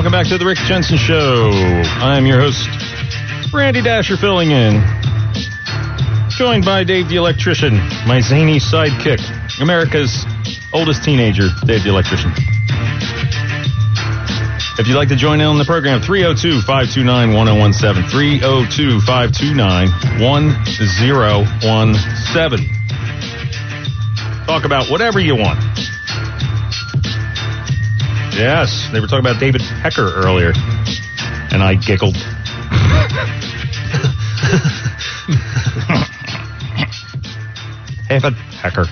welcome back to the Rick Jensen Show. I'm your host, Randy Dasher, filling in. Joined by Dave the Electrician, my zany sidekick, America's oldest teenager, Dave the Electrician. If you'd like to join in on the program, 302-529-1017, 302-529-1017. Talk about whatever you want. Yes, they were talking about David Pecker earlier, and I giggled. David Pecker.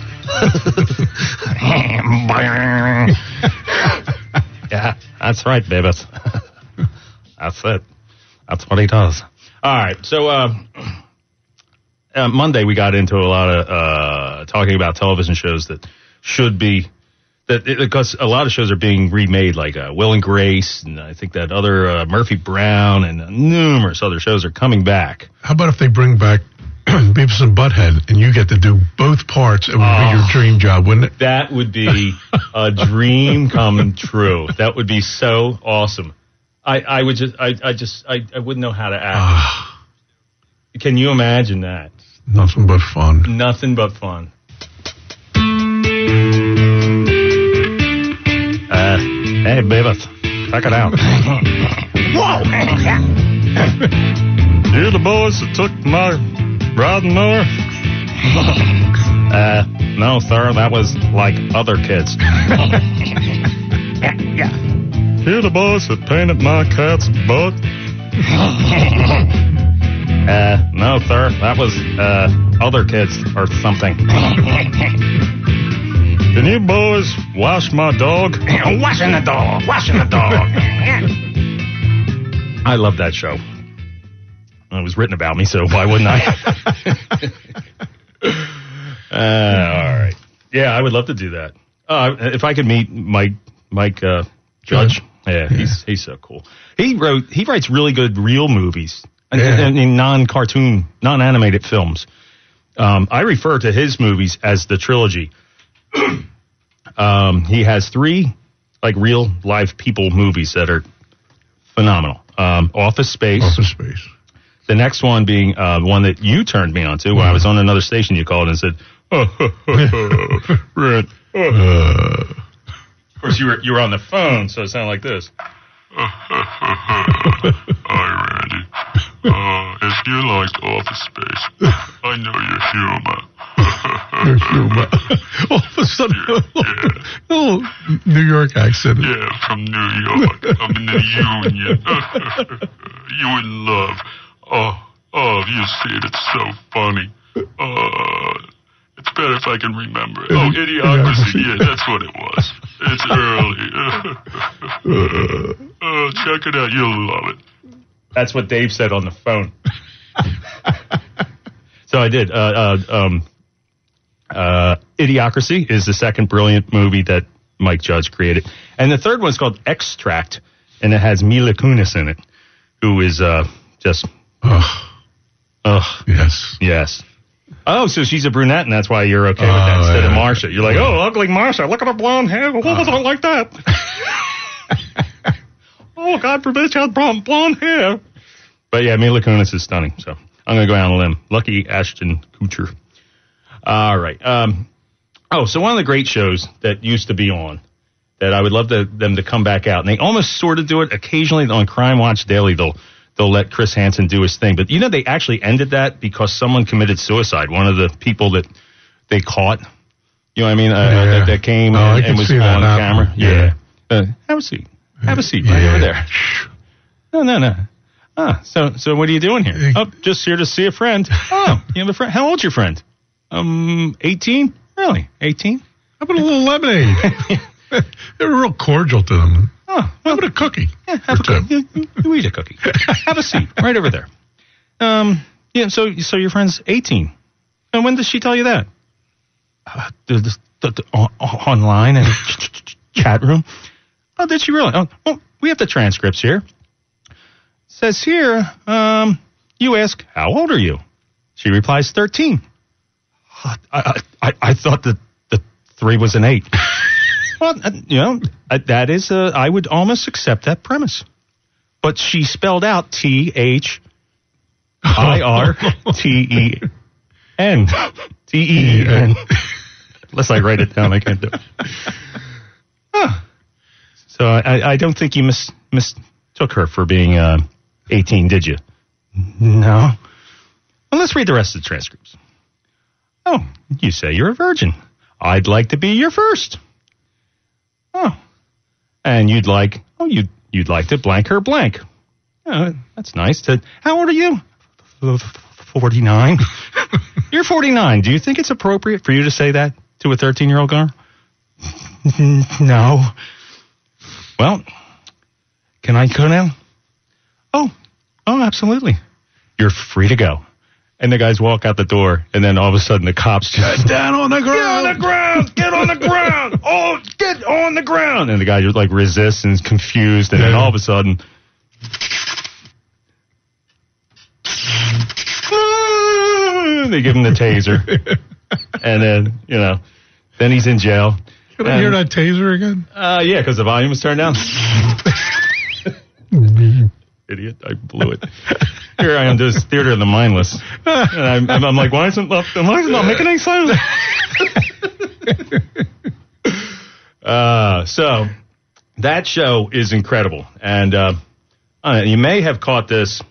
Yeah, that's right, Beavis. That's it. That's what he does. All right, so Monday we got into a lot of talking about television shows that should be, because a lot of shows are being remade, like Will and Grace, and I think that other Murphy Brown, and numerous other shows are coming back. How about if they bring back Beavis and Butthead, and you get to do both parts? It would be your dream job, wouldn't it? That would be a dream come true. That would be so awesome. I wouldn't know how to act. Can you imagine that? Nothing but fun. Nothing but fun. Hey, Beavis, check it out. Whoa! You're the boys that took my riding mower? No, sir, that was like other kids. Yeah. You're the boys that painted my cat's butt? No, sir, that was other kids or something. Can you boys wash my dog? Washing the dog. I love that show. It was written about me, so why wouldn't I? All right. Yeah, I would love to do that. If I could meet Mike Judge. Yeah, he's so cool. He writes really good real movies. In non-cartoon, non-animated films. I refer to his movies as the trilogy. He has 3 like real live people movies that are phenomenal. Office Space. The next one being one that you turned me on to when I was on another station. You called and said, Red. Of course, you were on the phone, so it sounded like this. Hi, Randy. If you like Office Space, I know your humor. All of a sudden, little New York accent. Yeah, from New York. I'm in the Union. You would love. Oh, you see it. It's so funny. It's better if I can remember it. Oh, Idiocracy. Yeah, that's what it was. It's early. Check it out. You'll love it. That's what Dave said on the phone. So I did. Idiocracy is the second brilliant movie that Mike Judge created. And the third one's called Extract, and it has Mila Kunis in it, who is just... Yes. Oh, so she's a brunette, and that's why you're okay with that instead of Marsha. You're like, ugly Marsha, look at her blonde hair. Who doesn't like that? Oh, God forbid she had blonde hair. But yeah, Mila Kunis is stunning, so I'm going to go out on a limb. Lucky Ashton Kutcher. All right. So one of the great shows that used to be on that I would love them to come back out, and they almost sort of do it occasionally on Crime Watch Daily. They'll let Chris Hansen do his thing. But, they actually ended that because someone committed suicide. One of the people that they caught, that came and was on camera. Yeah. Have a seat. Have a seat right over there. No. So what are you doing here? Oh, just here to see a friend. Oh, you have a friend? How old's your friend? 18? Really? 18? How about a little lemonade? They were real cordial to them. Oh, how about a cookie? Yeah, have a cookie. You eat a cookie. Have a seat right over there. So your friend's 18. And when did she tell you that? Online and chat room. Oh, did she really? Oh, well, we have the transcripts here. Says here, you ask, how old are you? She replies, 13. I thought that the 3 was an 8. Well, that is I would almost accept that premise. But she spelled out THIRTEN. TEEN. Unless I write it down, I can't do it. Huh. So I don't think you mistook her for being 18, did you? No. Well, let's read the rest of the transcripts. Oh, you say you're a virgin. I'd like to be your first. Oh. And you'd like to blank her blank. Oh, that's nice. How old are you? 49. You're 49. Do you think it's appropriate for you to say that to a 13-year-old girl? No. Well, can I go now? Oh, absolutely. You're free to go. And the guys walk out the door, and then all of a sudden the cops just... Get down on the ground! Get on the ground! Get on the ground! Oh, get on the ground! And the guy just like resists and is confused, and then all of a sudden... They give him the taser. And then, then he's in jail. Can I hear that taser again? Yeah, because the volume was turned down. Idiot, I blew it. Here I am, this theater of the mindless. And I'm like, why isn't not making any sound? So that show is incredible. And you may have caught this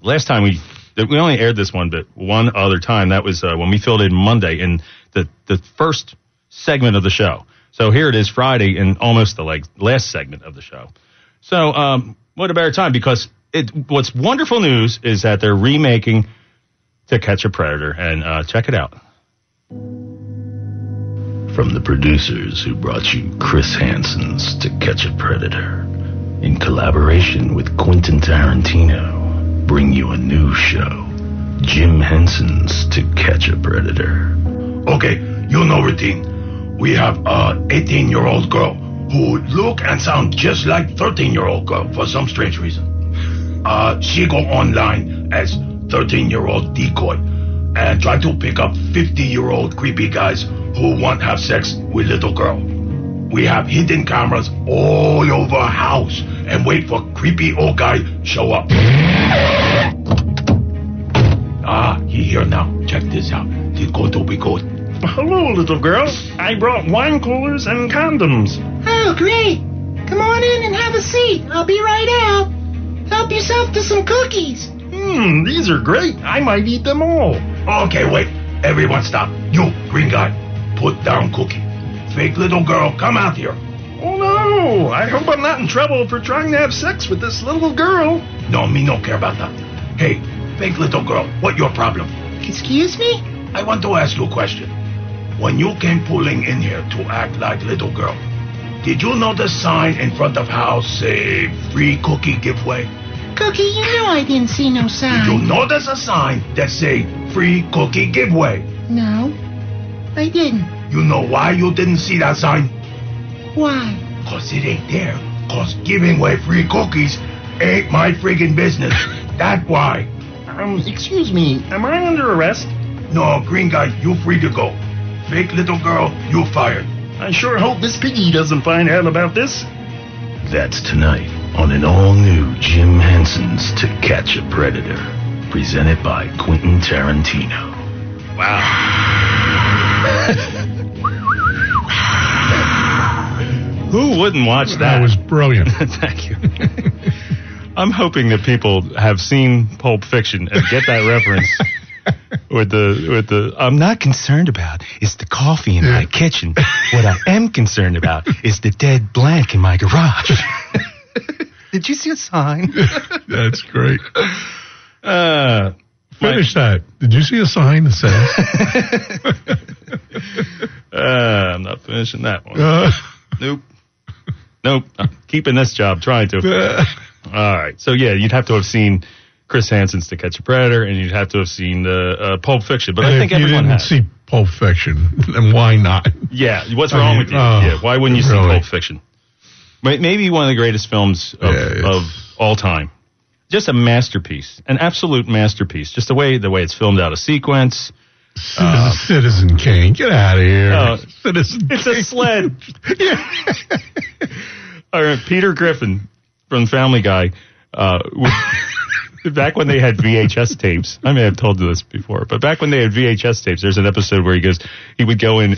last time we only aired this one, but one other time. That was when we filled in Monday in the first segment of the show. So here it is Friday in almost the last segment of the show. So what a better time, because what's wonderful news is that they're remaking To Catch a Predator, and check it out. From the producers who brought you Chris Hansen's To Catch a Predator, in collaboration with Quentin Tarantino, bring you a new show, Jim Henson's To Catch a Predator. Okay, routine. We have a 18-year-old girl who look and sound just like 13-year-old girl for some strange reason. She go online as 13-year-old decoy and try to pick up 50-year-old creepy guys who want to have sex with little girl. We have hidden cameras all over house and wait for creepy old guy show up. He here now. Check this out. This going to be good. Hello, little girl. I brought wine coolers and condoms. Oh, great. Come on in and have a seat. I'll be right out. Help yourself to some cookies. These are great. I might eat them all. Okay, wait. Everyone stop. You, green guy, put down cookie. Fake little girl, come out here. Oh, no. I hope I'm not in trouble for trying to have sex with this little girl. No, me no care about that. Hey, fake little girl, what your problem? Excuse me? I want to ask you a question. When you came pulling in here to act like little girl, did you notice sign in front of house say free cookie giveaway? Cookie, you know I didn't see no sign. Did you notice a sign that say free cookie giveaway? No, I didn't. You know why you didn't see that sign? Why? 'Cause it ain't there. 'Cause giving away free cookies ain't my friggin' business. That's why. Excuse me, am I under arrest? No, green guy, you free to go. Fake little girl, you fired. I sure hope Miss Piggy doesn't find out about this. That's tonight on an all-new Jim Henson's To Catch a Predator, presented by Quentin Tarantino. Wow. Who wouldn't watch that? That was brilliant. Thank you. I'm hoping that people have seen Pulp Fiction and get that reference. With the I'm not concerned about is the coffee in my kitchen. What I am concerned about is the dead blank in my garage. Did you see a sign? That's great. Finish that. Did you see a sign that says? I'm not finishing that one. Nope. I'm keeping this job. Trying to. All right. So yeah, you'd have to have seen Chris Hansen's To Catch a Predator, and you'd have to have seen the Pulp Fiction. But I think everyone has. If you didn't see Pulp Fiction, then why not? Yeah, what's wrong with you? Why wouldn't you see Pulp Fiction? Maybe one of the greatest films of all time. Just a masterpiece, an absolute masterpiece. Just the way it's filmed out of sequence, Citizen Kane, get out of here. Citizen It's Kane. a sled. Yeah. All right, Peter Griffin from Family Guy. Back when they had VHS tapes, I may have told you this before, but back when they had VHS tapes, there's an episode where he would go in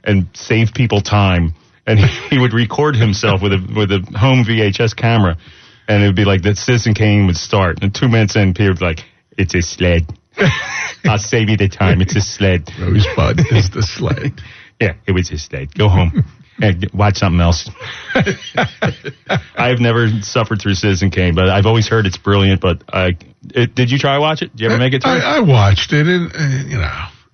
and save people time, and he would record himself with a home VHS camera, and it would be like that Citizen Kane would start, and 2 minutes in, Peter would be like, it's a sled. I'll save you the time. It's a sled. Rosebud is the sled. Yeah, it was a sled. Go home. And watch something else. I've never suffered through Citizen Kane, but I've always heard it's brilliant. But did you try to watch it? Did you ever make it through? I watched it, and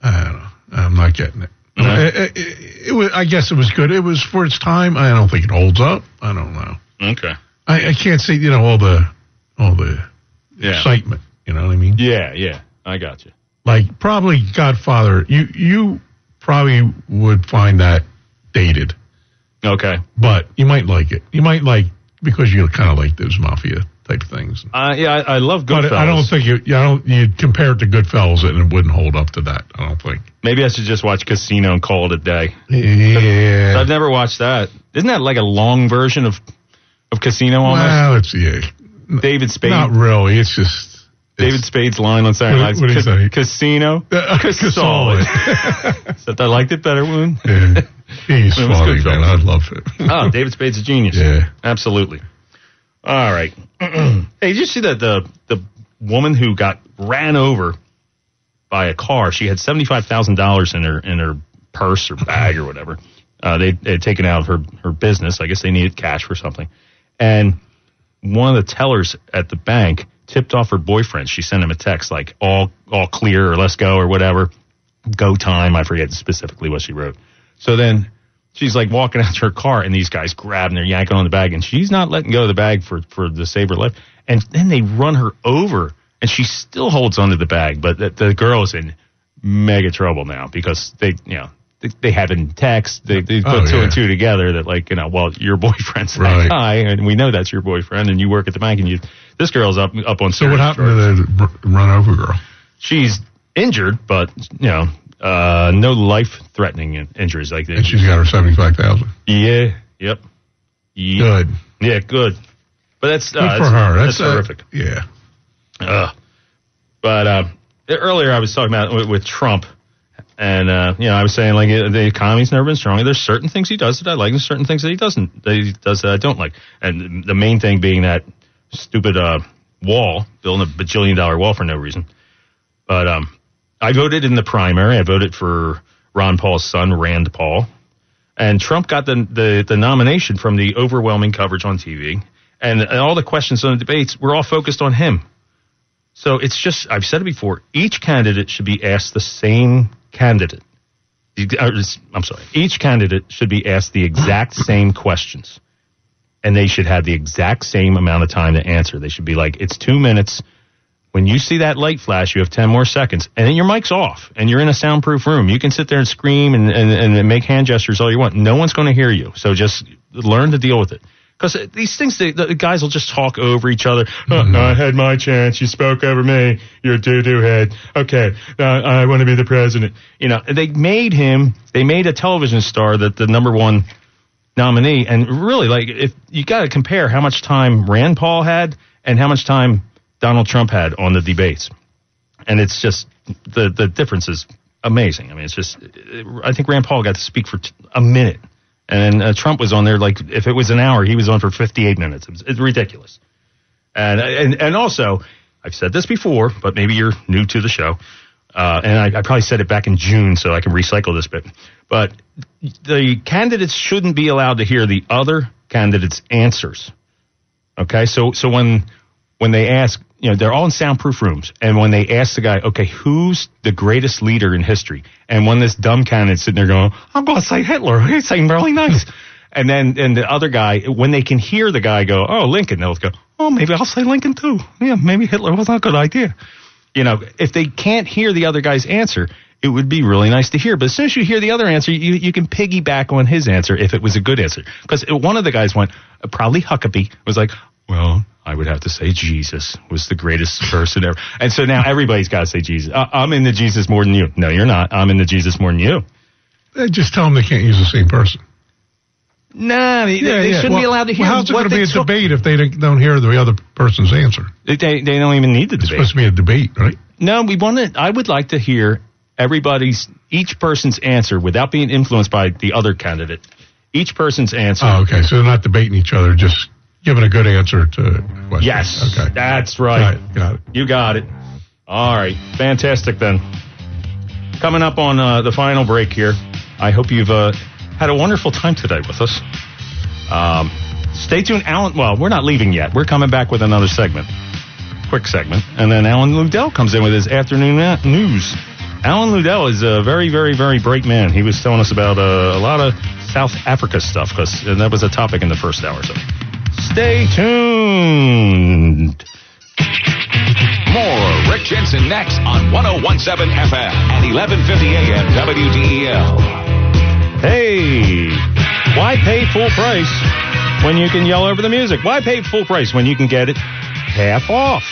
I don't know. I'm not getting it. It was, I guess it was good. It was for its time. I don't think it holds up. I don't know. Okay. I can't see, all the excitement. You know what I mean? Yeah. I got you. Like probably Godfather. You probably would find that dated. Okay. But you might like it. You might because you kind of like those mafia type things. Yeah, I love Goodfellas. But I don't think you'd compare it to Goodfellas and it wouldn't hold up to that. I don't think. Maybe I should just watch Casino and call it a day. Yeah. I've never watched that. Isn't that like a long version of Casino almost? Well, it's David Spade. Not really. It's just David Spade's line on Saturday Night. What do you say? Casino. Solid. Except I liked it better when. Yeah. He's funny, man. I love it. Oh, David Spade's a genius. Yeah. Absolutely. All right. Hey, did you see that the woman who got ran over by a car, she had $75,000 in her purse or bag or whatever. They had taken out of her business. I guess they needed cash for something. And one of the tellers at the bank tipped off her boyfriend. She sent him a text like, all clear or let's go or whatever. Go time. I forget specifically what she wrote. So then she's like walking out to her car, and these guys grab and they're yanking on the bag, and she's not letting go of the bag for the save her life. And then they run her over, and she still holds onto the bag. But the girl is in mega trouble now because they have in text. They put two and two together that well, your boyfriend's that guy, and we know that's your boyfriend, and you work at the bank, and this girl's up on. So what happened to the run over girl? She's injured, but no life-threatening injuries like that. And she's got her $75,000. Yeah. Yep. Good. Yeah, good. But that's good for her. That's terrific. Yeah. But earlier I was talking about with Trump, and I was saying the economy's never been stronger. There's certain things he does that I like, and certain things that he doesn't. That he does that I don't like. And the main thing being that stupid wall, building a bajillion-dollar wall for no reason. But I voted in the primary. I voted for Ron Paul's son, Rand Paul. And Trump got the nomination from the overwhelming coverage on TV. And all the questions on the debates were all focused on him. So it's just, I've said it before, each candidate should be asked the same candidate. I'm sorry. Each candidate should be asked the exact same questions. And they should have the exact same amount of time to answer. They should be like, it's 2 minutes. When you see that light flash, you have 10 more seconds, and then your mic's off, and you're in a soundproof room. You can sit there and scream and make hand gestures all you want. No one's going to hear you, so just learn to deal with it. Because these things, the guys will just talk over each other. I had my chance. You spoke over me. You're a doo-doo head. Okay, I want to be the president. They made a television star that the number one nominee, and really, if you got to compare how much time Rand Paul had and how much time Donald Trump had on the debates. And it's just, the difference is amazing. I mean, it's just, I think Rand Paul got to speak for a minute. And Trump was on there, if it was an hour, he was on for 58 minutes. It's ridiculous. And also, I've said this before, but maybe you're new to the show. And I probably said it back in June, so I can recycle this bit. But the candidates shouldn't be allowed to hear the other candidates' answers. Okay? So when they ask, they're all in soundproof rooms. And when they ask the guy, okay, who's the greatest leader in history? And when this dumb candidate's sitting there going, I'm going to say Hitler. He's saying really nice. And the other guy, when they can hear the guy go, oh, Lincoln, they'll go, oh, maybe I'll say Lincoln too. Yeah, maybe Hitler was not a good idea. If they can't hear the other guy's answer, it would be really nice to hear. But as soon as you hear the other answer, you can piggyback on his answer if it was a good answer. Because one of the guys went, probably Huckabee, was like, Well, I would have to say Jesus was the greatest person ever. And so now everybody's got to say Jesus. I'm into Jesus more than you. No, you're not. I'm into Jesus more than you. Just tell them they can't use the same person. Nah, they shouldn't be allowed to hear how's it what going to be a debate if they don't hear the other person's answer? They don't even need the debate. It's supposed to be a debate, right? No, I would like to hear each person's answer without being influenced by the other candidate. Each person's answer. Oh, okay. So they're not debating each other, just giving a good answer to questions. Yes. Okay. That's right. Got it. You got it. All right. Fantastic then. Coming up on the final break here. I hope you've had a wonderful time today with us. Stay tuned, Alan. Well, we're not leaving yet. We're coming back with another segment. Quick segment. And then Alan Ludell comes in with his afternoon news. Alan Ludell is a very, very, very bright man. He was telling us about a lot of South Africa stuff, and that was a topic in the first hour. So stay tuned. More Rick Jensen next on 101.7 FM and 1150 AM WDEL. Hey, why pay full price when you can yell over the music? Why pay full price when you can get it half off?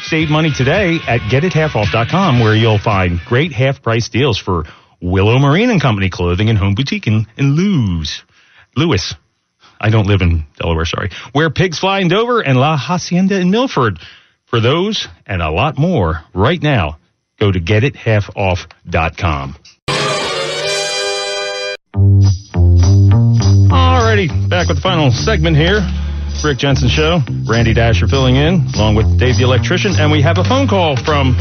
Save money today at getithalfoff.com, where you'll find great half-price deals for Willow Marine and Company Clothing and Home Boutique in Lewis. I don't live in Delaware, sorry. Where Pigs Fly in Dover and La Hacienda in Milford. For those and a lot more, right now, go to getithalfoff.com. Alrighty, back with the final segment here. Rick Jensen Show. Randy Dascher filling in, along with Dave the Electrician. And we have a phone call from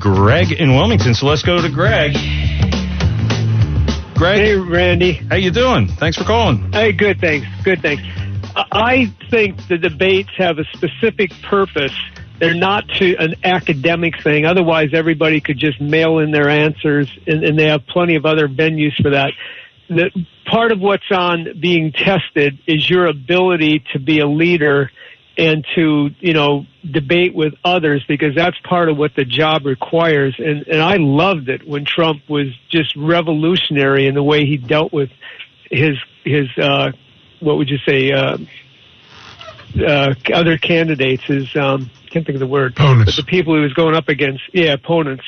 Greg in Wilmington, so let's go to Greg. Greg. Hey, Randy. How you doing? Thanks for calling. Hey, good, thanks. I think the debates have a specific purpose. They're not to an academic thing. Otherwise, everybody could just mail in their answers, and they have plenty of other venues for that. The part of what's on being tested is your ability to be a leader and to, debate with others, because that's part of what the job requires. And I loved it when Trump was just revolutionary in the way he dealt with his what would you say, other candidates, can't think of the word. Opponents. But the people he was going up against. Yeah, opponents.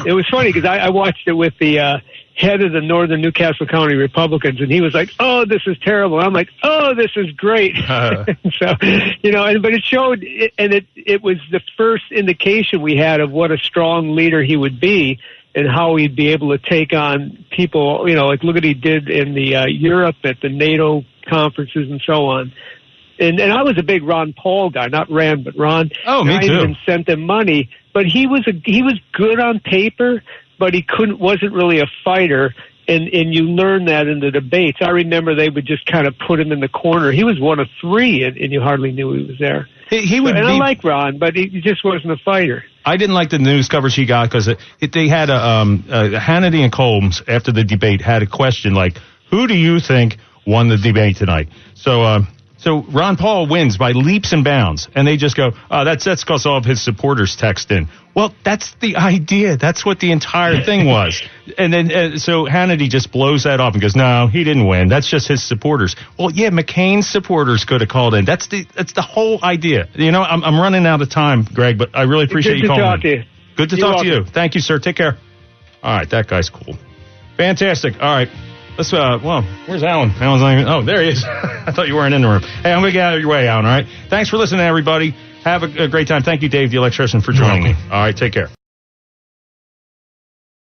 It was funny because I watched it with the head of the Northern Newcastle County Republicans, and he was like, "Oh, this is terrible." I'm like, "Oh, this is great." So, but it showed, and it was the first indication we had of what a strong leader he would be and how he'd be able to take on people, like look what he did in the Europe at the NATO conferences and so on. And I was a big Ron Paul guy, not Rand, but Ron. Oh, me too. I even sent him money, but he was good on paper, but he wasn't really a fighter. And you learn that in the debates. I remember they would just kind of put him in the corner. He was one of three, and you hardly knew he was there. He would. And I like Ron, but he just wasn't a fighter. I didn't like the news coverage he got because they had Hannity and Combs after the debate had a question like, "Who do you think won the debate tonight?" So Ron Paul wins by leaps and bounds, and they just go, "Oh, that's because all of his supporters text in." Well, that's the idea. That's what the entire thing was. And then so Hannity just blows that off and goes, "No, he didn't win. That's just his supporters." Well, yeah, McCain's supporters could have called in. That's the whole idea. I'm running out of time, Greg, but I really appreciate you calling. Good to talk to you. Good to talk to you. Thank you, sir. Take care. All right, that guy's cool. Fantastic. All right. Let's, where's Alan? Alan's not even, there he is. I thought you weren't in the room. Hey, I'm going to get out of your way, Alan, all right? Thanks for listening, everybody. Have a great time. Thank you, Dave, the Electrician, for joining me. All right, take care.